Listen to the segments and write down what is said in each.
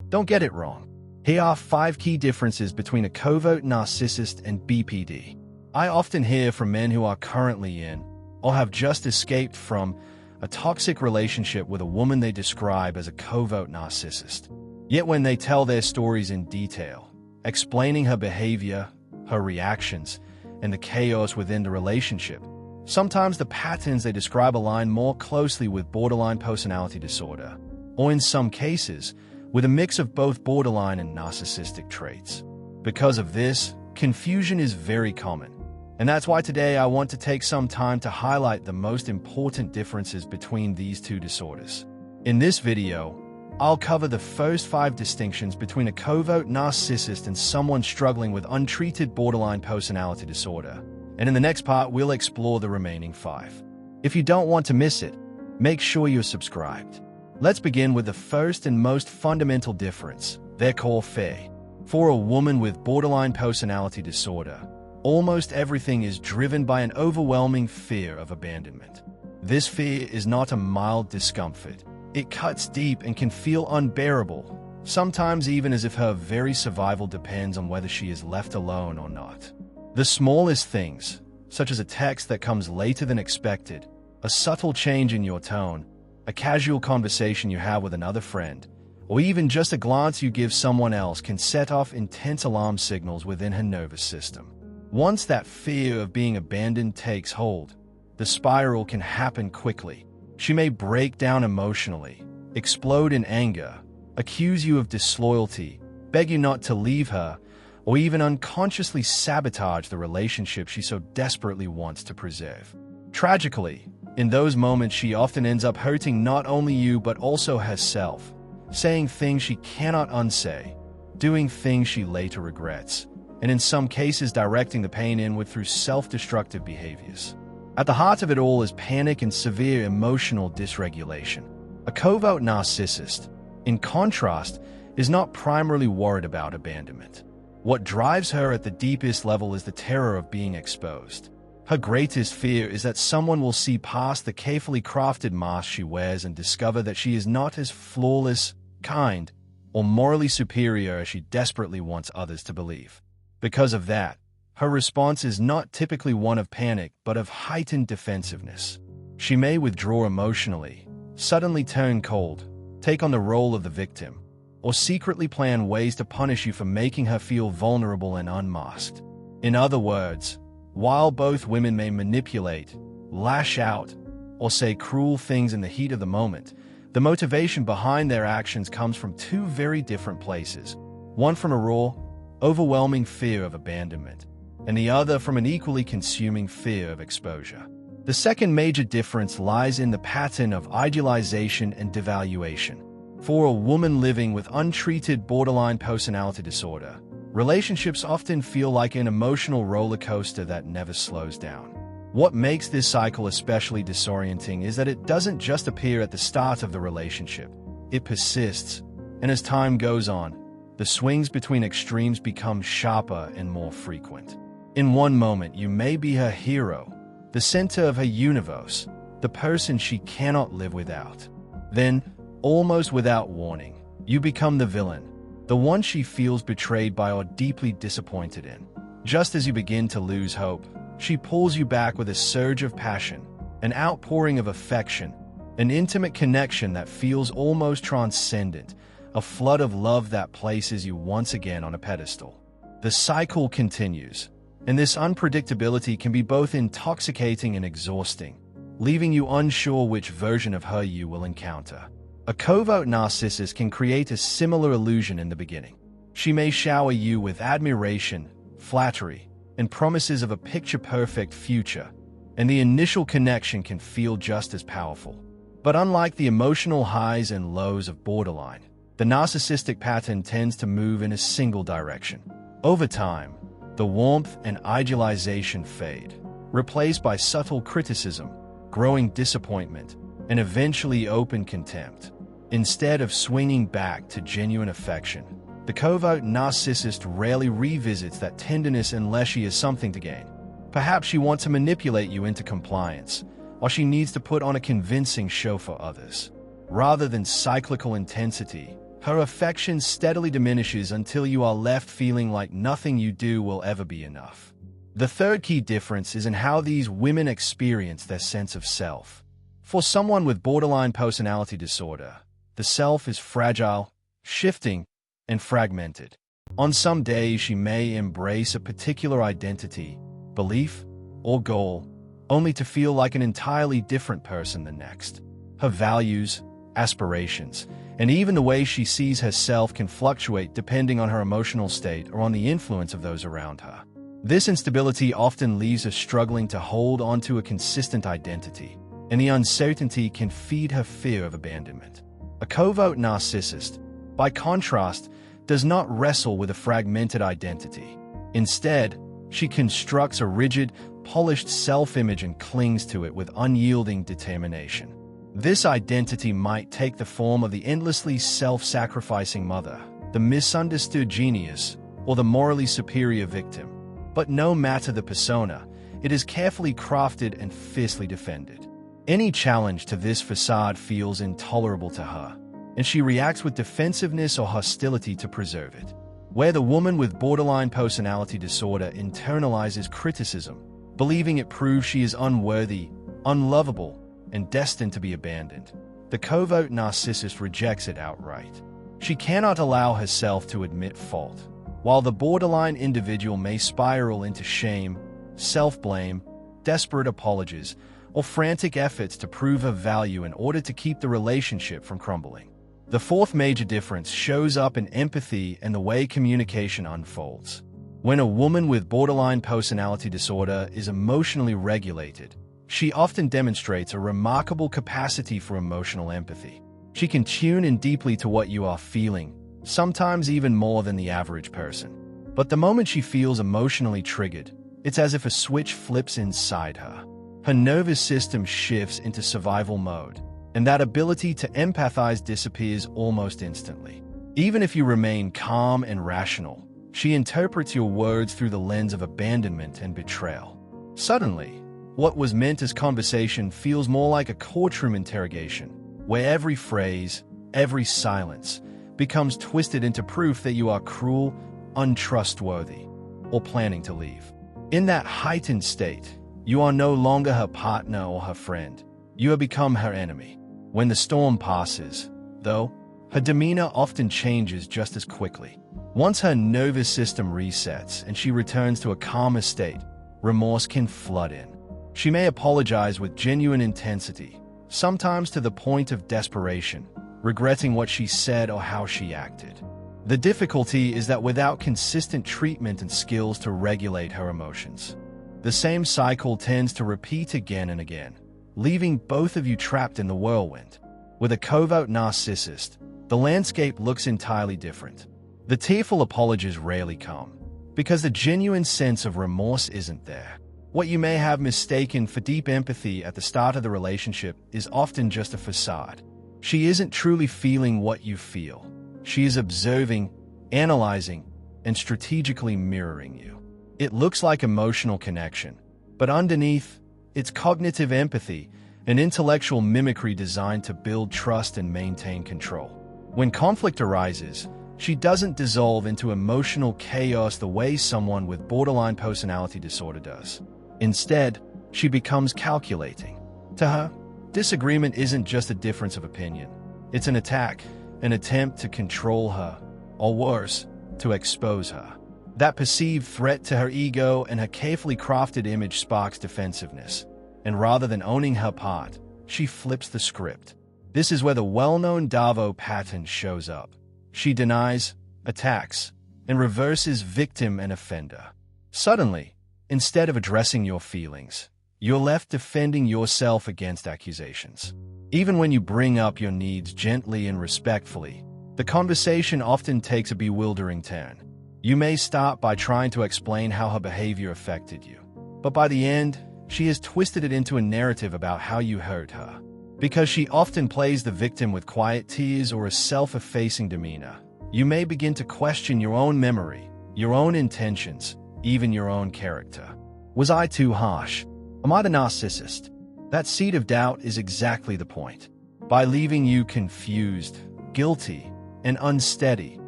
Don't get it wrong. Here are 5 key differences between a covert narcissist and BPD. I often hear from men who are currently in, or have just escaped from, a toxic relationship with a woman they describe as a covert narcissist. Yet when they tell their stories in detail, explaining her behavior, her reactions, and the chaos within the relationship, sometimes the patterns they describe align more closely with borderline personality disorder, or in some cases, with a mix of both borderline and narcissistic traits. Because of this, confusion is very common. And that's why today I want to take some time to highlight the most important differences between these two disorders. In this video, I'll cover the first 5 distinctions between a covert narcissist and someone struggling with untreated borderline personality disorder. And in the next part, we'll explore the remaining 5. If you don't want to miss it, make sure you're subscribed. Let's begin with the first and most fundamental difference, their core fear. For a woman with borderline personality disorder, almost everything is driven by an overwhelming fear of abandonment. This fear is not a mild discomfort. It cuts deep and can feel unbearable, sometimes even as if her very survival depends on whether she is left alone or not. The smallest things, such as a text that comes later than expected, a subtle change in your tone, a casual conversation you have with another friend, or even just a glance you give someone else can set off intense alarm signals within her nervous system. Once that fear of being abandoned takes hold, the spiral can happen quickly. She may break down emotionally, explode in anger, accuse you of disloyalty, beg you not to leave her, or even unconsciously sabotage the relationship she so desperately wants to preserve. Tragically, in those moments she often ends up hurting not only you but also herself, saying things she cannot unsay, doing things she later regrets, and in some cases directing the pain inward through self-destructive behaviors. At the heart of it all is panic and severe emotional dysregulation. A covert narcissist, in contrast, is not primarily worried about abandonment. What drives her at the deepest level is the terror of being exposed. Her greatest fear is that someone will see past the carefully crafted mask she wears and discover that she is not as flawless, kind, or morally superior as she desperately wants others to believe. Because of that, her response is not typically one of panic but of heightened defensiveness. She may withdraw emotionally, suddenly turn cold, take on the role of the victim, or secretly plan ways to punish you for making her feel vulnerable and unmasked. In other words, while both women may manipulate, lash out, or say cruel things in the heat of the moment, the motivation behind their actions comes from 2 very different places. One from a raw, overwhelming fear of abandonment, and the other from an equally consuming fear of exposure. The second major difference lies in the pattern of idealization and devaluation. For a woman living with untreated borderline personality disorder, relationships often feel like an emotional roller coaster that never slows down. What makes this cycle especially disorienting is that it doesn't just appear at the start of the relationship. It persists, and as time goes on, the swings between extremes become sharper and more frequent. In one moment, you may be her hero, the center of her universe, the person she cannot live without. Then, almost without warning, you become the villain, the one she feels betrayed by or deeply disappointed in. Just as you begin to lose hope, she pulls you back with a surge of passion, an outpouring of affection, an intimate connection that feels almost transcendent, a flood of love that places you once again on a pedestal. The cycle continues, and this unpredictability can be both intoxicating and exhausting, leaving you unsure which version of her you will encounter. A covert narcissist can create a similar illusion in the beginning. She may shower you with admiration, flattery, and promises of a picture-perfect future, and the initial connection can feel just as powerful. But unlike the emotional highs and lows of borderline, the narcissistic pattern tends to move in a single direction. Over time, the warmth and idealization fade, replaced by subtle criticism, growing disappointment, and eventually open contempt. Instead of swinging back to genuine affection, the covert narcissist rarely revisits that tenderness unless she has something to gain. Perhaps she wants to manipulate you into compliance, or she needs to put on a convincing show for others. Rather than cyclical intensity, Her affection steadily diminishes until you are left feeling like nothing you do will ever be enough. The third key difference is in how these women experience their sense of self. For someone with borderline personality disorder, the self is fragile, shifting, and fragmented. On some days, she may embrace a particular identity, belief, or goal, only to feel like an entirely different person the next. Her values, aspirations, and even the way she sees herself can fluctuate depending on her emotional state or on the influence of those around her. This instability often leaves her struggling to hold onto a consistent identity, and the uncertainty can feed her fear of abandonment. A covert narcissist, by contrast, does not wrestle with a fragmented identity. Instead, she constructs a rigid, polished self-image and clings to it with unyielding determination. This identity might take the form of the endlessly self-sacrificing mother, the misunderstood genius, or the morally superior victim. But no matter the persona, it is carefully crafted and fiercely defended. Any challenge to this facade feels intolerable to her, and she reacts with defensiveness or hostility to preserve it. Where the woman with borderline personality disorder internalizes criticism, believing it proves she is unworthy, unlovable, and destined to be abandoned, the covert narcissist rejects it outright. She cannot allow herself to admit fault, while the borderline individual may spiral into shame, self-blame, desperate apologies, or frantic efforts to prove her value in order to keep the relationship from crumbling. The fourth major difference shows up in empathy and the way communication unfolds. When a woman with borderline personality disorder is emotionally regulated, she often demonstrates a remarkable capacity for emotional empathy. She can tune in deeply to what you are feeling, sometimes even more than the average person. But the moment she feels emotionally triggered, it's as if a switch flips inside her. Her nervous system shifts into survival mode, and that ability to empathize disappears almost instantly. Even if you remain calm and rational, she interprets your words through the lens of abandonment and betrayal. Suddenly, what was meant as conversation feels more like a courtroom interrogation, where every phrase, every silence, becomes twisted into proof that you are cruel, untrustworthy, or planning to leave. In that heightened state, you are no longer her partner or her friend. You have become her enemy. When the storm passes, though, her demeanor often changes just as quickly. Once her nervous system resets and she returns to a calmer state, remorse can flood in. She may apologize with genuine intensity, sometimes to the point of desperation, regretting what she said or how she acted. The difficulty is that without consistent treatment and skills to regulate her emotions, the same cycle tends to repeat again and again, leaving both of you trapped in the whirlwind. With a covert narcissist, the landscape looks entirely different. The tearful apologies rarely come, because the genuine sense of remorse isn't there. What you may have mistaken for deep empathy at the start of the relationship is often just a facade. She isn't truly feeling what you feel. She is observing, analyzing, and strategically mirroring you. It looks like emotional connection, but underneath, it's cognitive empathy, an intellectual mimicry designed to build trust and maintain control. When conflict arises, she doesn't dissolve into emotional chaos the way someone with borderline personality disorder does. Instead, she becomes calculating. To her, disagreement isn't just a difference of opinion. It's an attack, an attempt to control her, or worse, to expose her. That perceived threat to her ego and her carefully crafted image sparks defensiveness. And rather than owning her part, she flips the script. This is where the well-known Davo pattern shows up. She denies, attacks, and reverses victim and offender. Suddenly, instead of addressing your feelings, you're left defending yourself against accusations. Even when you bring up your needs gently and respectfully, the conversation often takes a bewildering turn. You may start by trying to explain how her behavior affected you, but by the end, she has twisted it into a narrative about how you hurt her. Because she often plays the victim with quiet tears or a self-effacing demeanor, you may begin to question your own memory, your own intentions, even your own character. Was I too harsh? Am I the narcissist? That seed of doubt is exactly the point. By leaving you confused, guilty, and unsteady,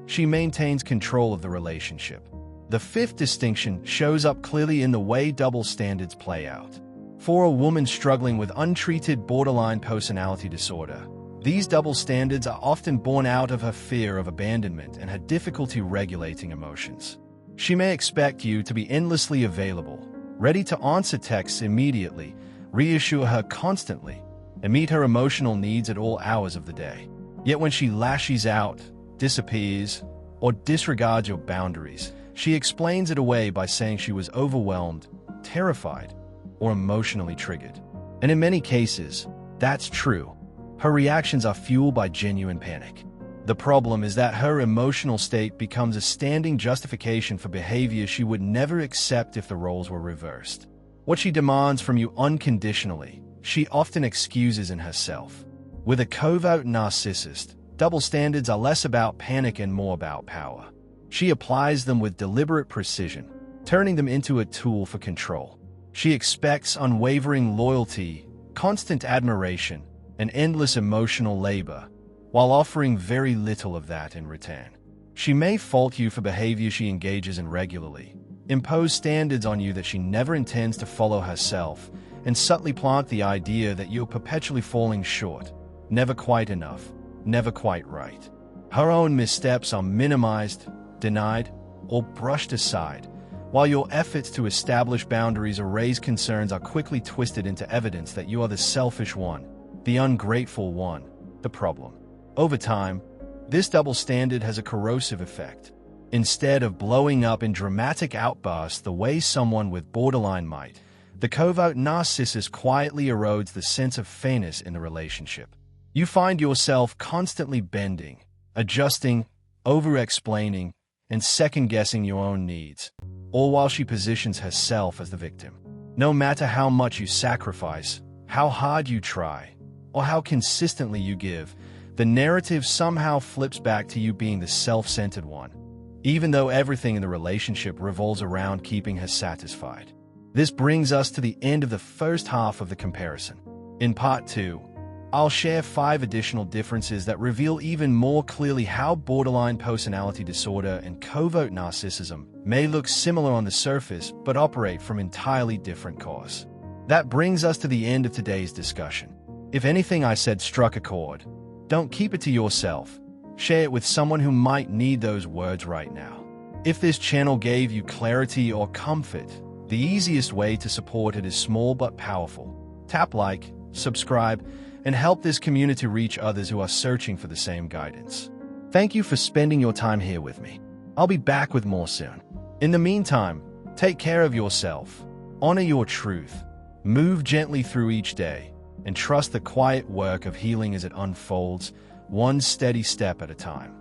she maintains control of the relationship. The fifth distinction shows up clearly in the way double standards play out. For a woman struggling with untreated borderline personality disorder, these double standards are often born out of her fear of abandonment and her difficulty regulating emotions. She may expect you to be endlessly available, ready to answer texts immediately, reassure her constantly, and meet her emotional needs at all hours of the day. Yet when she lashes out, disappears, or disregards your boundaries, she explains it away by saying she was overwhelmed, terrified, or emotionally triggered. And in many cases, that's true. Her reactions are fueled by genuine panic. The problem is that her emotional state becomes a standing justification for behavior she would never accept if the roles were reversed. What she demands from you unconditionally, she often excuses in herself. With a covert narcissist, double standards are less about panic and more about power. She applies them with deliberate precision, turning them into a tool for control. She expects unwavering loyalty, constant admiration, and endless emotional labor, while offering very little of that in return. She may fault you for behavior she engages in regularly, impose standards on you that she never intends to follow herself, and subtly plant the idea that you're perpetually falling short, never quite enough, never quite right. Her own missteps are minimized, denied, or brushed aside, while your efforts to establish boundaries or raise concerns are quickly twisted into evidence that you are the selfish one, the ungrateful one, the problem. Over time, this double standard has a corrosive effect. Instead of blowing up in dramatic outbursts the way someone with borderline might, the covert narcissist quietly erodes the sense of fairness in the relationship. You find yourself constantly bending, adjusting, over-explaining, and second-guessing your own needs, all while she positions herself as the victim. No matter how much you sacrifice, how hard you try, or how consistently you give, the narrative somehow flips back to you being the self-centered one, even though everything in the relationship revolves around keeping her satisfied. This brings us to the end of the first half of the comparison. In part 2, I'll share 5 additional differences that reveal even more clearly how borderline personality disorder and covert narcissism may look similar on the surface but operate from entirely different causes. That brings us to the end of today's discussion. If anything I said struck a chord, don't keep it to yourself. Share it with someone who might need those words right now. If this channel gave you clarity or comfort, the easiest way to support it is small but powerful. Tap like, subscribe, and help this community reach others who are searching for the same guidance. Thank you for spending your time here with me. I'll be back with more soon. In the meantime, take care of yourself, honor your truth, move gently through each day, and trust the quiet work of healing as it unfolds, one steady step at a time.